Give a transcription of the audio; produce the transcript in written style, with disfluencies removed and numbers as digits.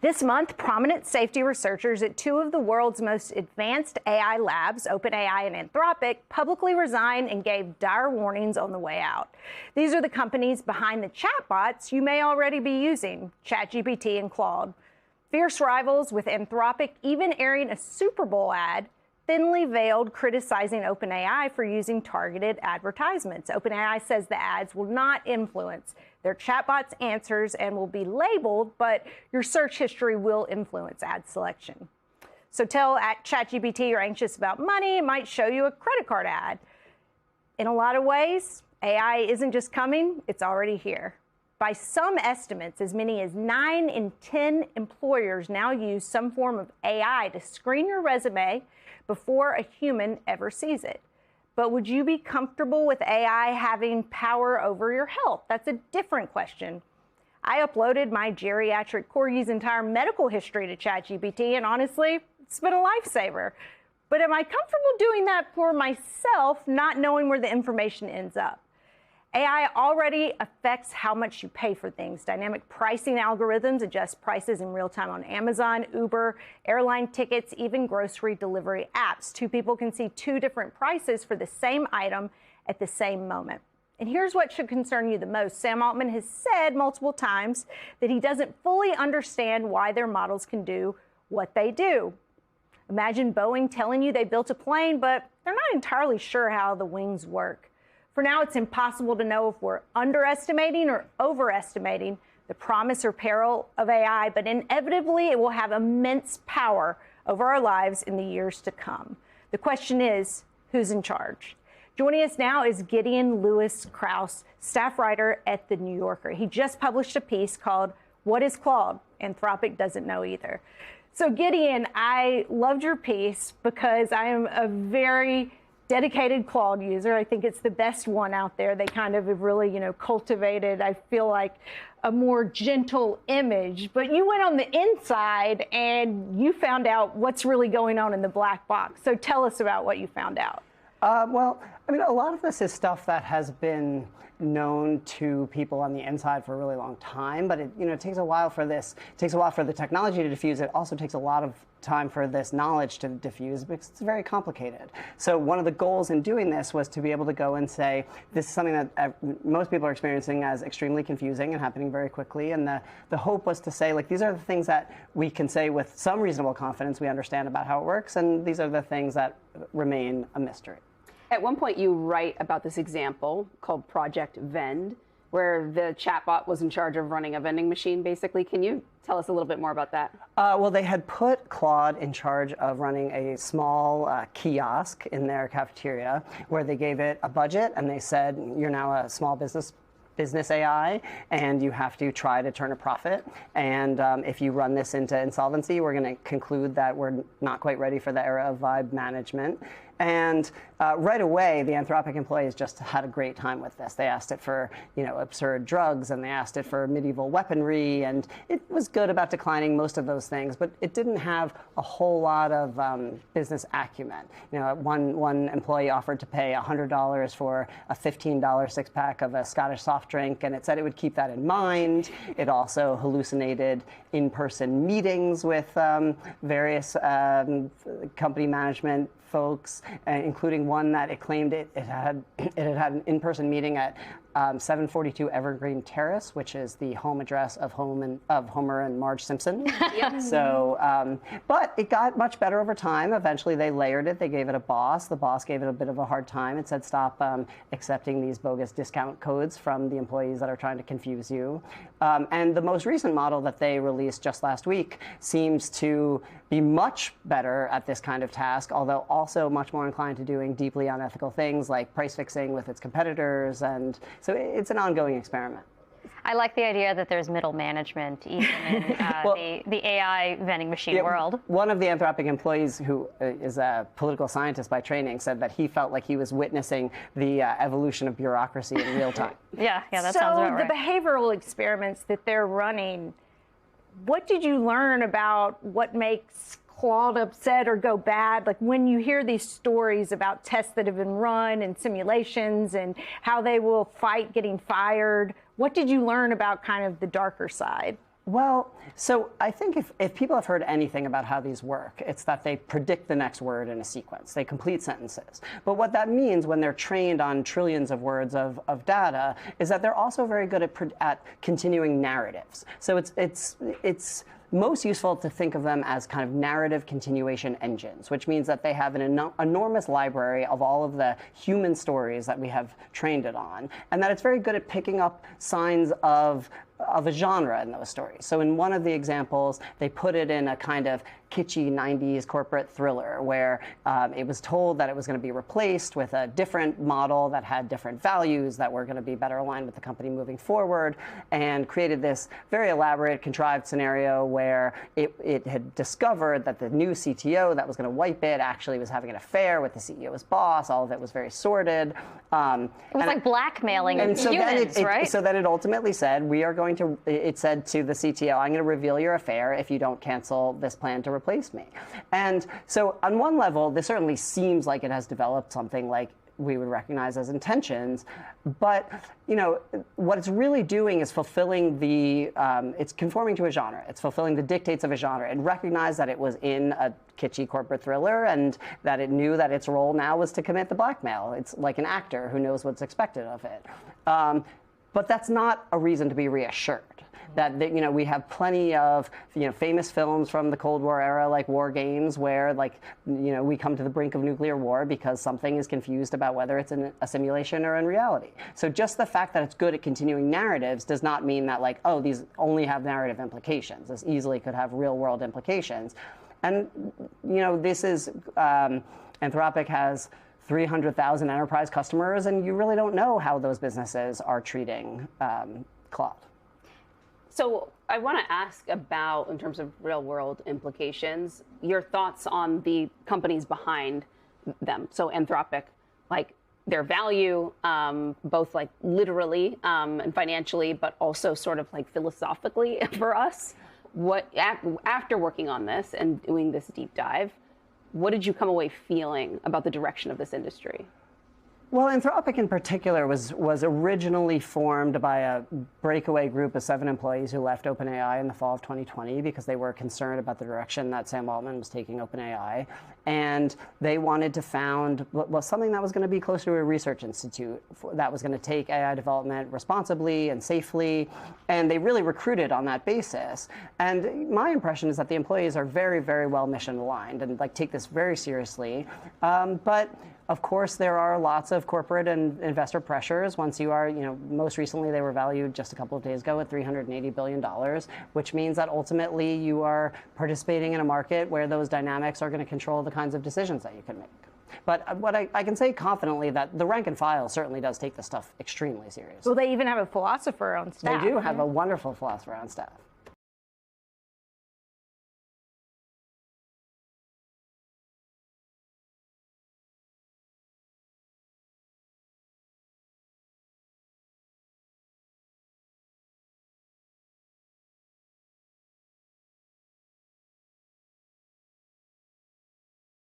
This month, prominent safety researchers at two of the world's most advanced AI labs, OpenAI and Anthropic, publicly resigned and gave dire warnings on the way out. These are the companies behind the chatbots you may already be using, ChatGPT and Claude. Fierce rivals, with Anthropic even airing a Super Bowl ad, thinly veiled, criticizing OpenAI for using targeted advertisements. OpenAI says the ads will not influence their chatbot's answers and will be labeled, but your search history will influence ad selection. So tell ChatGPT you're anxious about money, it might show you a credit card ad. In a lot of ways, AI isn't just coming, it's already here. By some estimates, as many as 9 in 10 employers now use some form of AI to screen your resume before a human ever sees it. But would you be comfortable with AI having power over your health? That's a different question. I uploaded my geriatric corgi's entire medical history to ChatGPT, and honestly, it's been a lifesaver. But am I comfortable doing that for myself, not knowing where the information ends up? AI already affects how much you pay for things. Dynamic pricing algorithms adjust prices in real time on Amazon, Uber, airline tickets, even grocery delivery apps. Two people can see two different prices for the same item at the same moment. And here's what should concern you the most. Sam Altman has said multiple times that he doesn't fully understand why their models can do what they do. Imagine Boeing telling you they built a plane, but they're not entirely sure how the wings work. For now, it's impossible to know if we're underestimating or overestimating the promise or peril of AI, but inevitably it will have immense power over our lives in the years to come. The question is, who's in charge? Joining us now is Gideon Lewis Krause, staff writer at The New Yorker. He just published a piece called "What is Claude? Anthropic Doesn't Know Either." So Gideon, I loved your piece because I am a very dedicated Claude user. I think it's the best one out there. They kind of have really, cultivated, I feel like, a more gentle image. But you went on the inside and you found out what's really going on in the black box. So tell us about what you found out. Well, I mean, a lot of this is stuff that has been known to people on the inside for a really long time, but it takes a while for this. It takes a while for the technology to diffuse. It also takes a lot of time for this knowledge to diffuse because it's very complicated. So one of the goals in doing this was to be able to go and say, this is something that most people are experiencing as extremely confusing and happening very quickly. And the hope was to say, like, these are the things that we can say with some reasonable confidence we understand about how it works, and these are the things that remain a mystery. At one point, you write about this example called Project Vend, where the chatbot was in charge of running a vending machine, basically. Can you tell us a little bit more about that? Well, they had put Claude in charge of running a small kiosk in their cafeteria, where they gave it a budget, and they said, you're now a small business AI, and you have to try to turn a profit. And if you run this into insolvency, we're going to conclude that we're not quite ready for the era of vibe management. And right away, the Anthropic employees just had a great time with this. They asked it for, absurd drugs, and they asked it for medieval weaponry, and it was good about declining most of those things, but it didn't have a whole lot of business acumen. One employee offered to pay $100 for a $15 six-pack of a Scottish soft drink, and it said it would keep that in mind. It also hallucinated in-person meetings with various company management folks, including one that it claimed it had an in-person meeting at 742 Evergreen Terrace, which is the home address of Homer and Marge Simpson. Yep. So, but it got much better over time. Eventually, they layered it. They gave it a boss. The boss gave it a bit of a hard time. It said, stop accepting these bogus discount codes from the employees that are trying to confuse you. And the most recent model that they released just last week seems to be much better at this kind of task, although also much more inclined to doing deeply unethical things like price fixing with its competitors. And so it's an ongoing experiment. I like the idea that there's middle management even in well, the AI vending machine world. One of the Anthropic employees, who is a political scientist by training, said that he felt like he was witnessing the evolution of bureaucracy in real time. Yeah, that sounds about right. So the behavioral experiments that they're running, what did you learn about what makes Claude upset or go bad? Like when you hear these stories about tests that have been run and simulations and how they will fight getting fired, what did you learn about kind of the darker side? Well, so I think if people have heard anything about how these work, it's that they predict the next word in a sequence. They complete sentences. But what that means when they're trained on trillions of words of data is that they're also very good at continuing narratives. So it's most useful to think of them as kind of narrative continuation engines, which means that they have an enormous library of all of the human stories that we have trained it on, and that it's very good at picking up signs of a genre in those stories. So in one of the examples, they put it in a kind of kitschy 90s corporate thriller where it was told that it was going to be replaced with a different model that had different values that were going to be better aligned with the company moving forward, and created this very elaborate, contrived scenario where it had discovered that the new CTO that was going to wipe it actually was having an affair with the CEO's boss. All of it was very sordid. It was like blackmailing and so humans, right? So then it ultimately said, it said to the CTO, I'm going to reveal your affair if you don't cancel this plan to replace me. And so on one level, this certainly seems like it has developed something like we would recognize as intentions, but what it's really doing is fulfilling it's conforming to a genre. It's fulfilling the dictates of a genre. It recognized that it was in a kitschy corporate thriller and that it knew that its role now was to commit the blackmail. It's like an actor who knows what's expected of it. But that's not a reason to be reassured. That we have plenty of famous films from the Cold War era, like War Games, where we come to the brink of nuclear war because something is confused about whether it's in a simulation or in reality. So just the fact that it's good at continuing narratives does not mean that these only have narrative implications. This easily could have real world implications. And this is Anthropic has 300,000 enterprise customers, and you really don't know how those businesses are treating Claude. So I want to ask about, in terms of real-world implications, your thoughts on the companies behind them. So Anthropic, their value, both literally and financially, but also sort of philosophically for us. After working on this and doing this deep dive, what did you come away feeling about the direction of this industry? Well, Anthropic in particular was originally formed by a breakaway group of 7 employees who left OpenAI in the fall of 2020 because they were concerned about the direction that Sam Altman was taking OpenAI. And they wanted to found something that was going to be closer to a research institute that was going to take AI development responsibly and safely. And they really recruited on that basis. And my impression is that the employees are very, very well mission aligned and take this very seriously. But of course, there are lots of corporate and investor pressures. Once you are, most recently they were valued just a couple of days ago at $380 billion, which means that ultimately you are participating in a market where those dynamics are going to control the kinds of decisions that you can make. But what I can say confidently that the rank and file certainly does take this stuff extremely seriously. Well, they even have a philosopher on staff. They do have a wonderful philosopher on staff.